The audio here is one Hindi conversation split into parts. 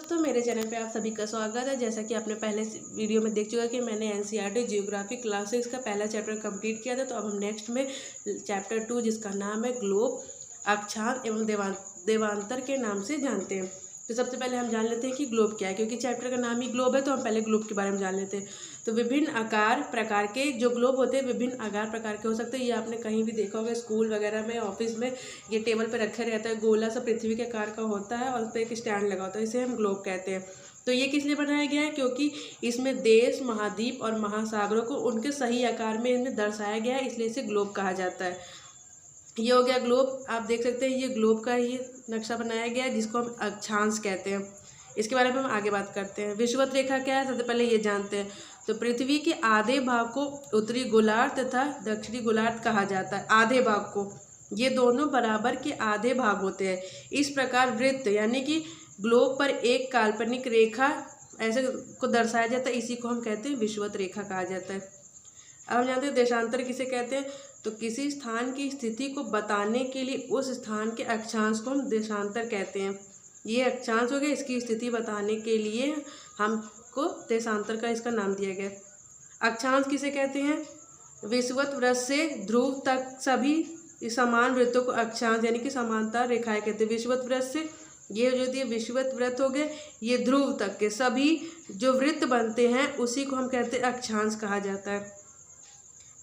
दोस्तों, मेरे चैनल पे आप सभी का स्वागत है। जैसा कि आपने पहले वीडियो में देख चुका कि मैंने एनसीईआरटी जियोग्राफी क्लास 6 का पहला चैप्टर कंप्लीट किया था। तो अब हम नेक्स्ट में चैप्टर 2 जिसका नाम है ग्लोब, अक्षांश एवं देवांतर के नाम से जानते हैं। तो सबसे पहले हम जान लेते हैं कि ग्लोब क्या है, क्योंकि चैप्टर का नाम ही ग्लोब है तो हम पहले ग्लोब के बारे में जान लेते हैं। तो विभिन्न आकार प्रकार के जो ग्लोब होते हैं विभिन्न आकार प्रकार के हो सकते हैं। ये आपने कहीं भी देखा होगा, स्कूल वगैरह में, ऑफिस में ये टेबल पे रखे रहता है, गोला सा पृथ्वी के आकार का होता है और उस पर एक स्टैंड लगा होता है, इसे हम ग्लोब कहते हैं। तो ये किस लिए बनाया गया है? क्योंकि इसमें देश, महाद्वीप और महासागरों को उनके सही आकार में इनमें दर्शाया गया है, इसलिए इसे ग्लोब कहा जाता है। ये हो गया ग्लोब। आप देख सकते हैं ये ग्लोब का ही नक्शा बनाया गया है जिसको हम अक्षांश कहते हैं। इसके बारे में हम आगे बात करते हैं। विषुवत रेखा क्या है, सबसे पहले ये जानते हैं। तो पृथ्वी के आधे भाग को उत्तरी गोलार्ध तथा दक्षिणी गोलार्ध कहा जाता है। आधे भाग को, ये दोनों बराबर के आधे भाग होते हैं। इस प्रकार वृत्त यानी कि ग्लोब पर एक काल्पनिक रेखा ऐसे को दर्शाया जाता है, इसी को हम कहते हैं विषुवत रेखा कहा जाता है। अब हम जानते हैं देशांतर किसे कहते हैं। तो किसी स्थान की स्थिति को बताने के लिए उस स्थान के अक्षांश को हम देशांतर कहते हैं। ये अक्षांश हो गया, इसकी स्थिति बताने के लिए हमको देशांतर का इसका नाम दिया गया। अक्षांश किसे कहते हैं? विषुवत वृत्त से ध्रुव तक सभी समान वृत्तों को अक्षांश यानी कि समांतर रेखाएं कहते हैं। विषुवत वृत्त से ये जो दिए विषुवत वृत्त हो गए, ये ध्रुव तक के सभी जो वृत्त बनते हैं उसी को हम कहते हैं अक्षांश कहा जाता है।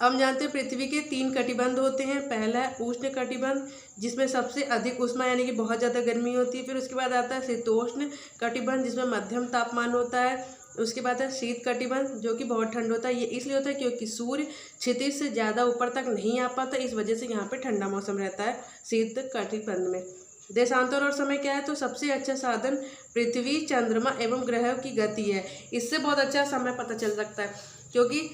हम जानते हैं पृथ्वी के 3 कटिबंध होते हैं। पहला है उष्ण कटिबंध, जिसमें सबसे अधिक उष्मा यानी कि बहुत ज़्यादा गर्मी होती है। फिर उसके बाद आता है शीतोष्ण कटिबंध, जिसमें मध्यम तापमान होता है। उसके बाद है शीत कटिबंध, जो कि बहुत ठंड होता है। ये इसलिए होता है क्योंकि सूर्य क्षितिज से ज़्यादा ऊपर तक नहीं आ पाता, इस वजह से यहाँ पर ठंडा मौसम रहता है शीत कटिबंध में। देशांतर और समय क्या है? तो सबसे अच्छा साधन पृथ्वी, चंद्रमा एवं ग्रहों की गति है। इससे बहुत अच्छा समय पता चल सकता है, क्योंकि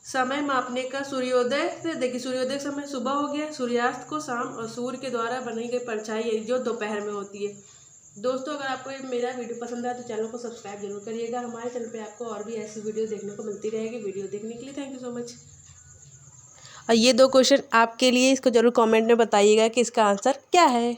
समय मापने का सूर्योदय से देखिए, सूर्योदय समय सुबह हो गया, सूर्यास्त को शाम, और सूर्य के द्वारा बनाई गई परछाई जो दोपहर में होती है। दोस्तों, अगर आपको मेरा वीडियो पसंद आए तो चैनल को सब्सक्राइब जरूर करिएगा। हमारे चैनल पे आपको और भी ऐसी वीडियो देखने को मिलती रहेगी। वीडियो देखने के लिए थैंक यू सो मच। और ये 2 क्वेश्चन आपके लिए, इसको जरूर कमेंट में बताइएगा कि इसका आंसर क्या है।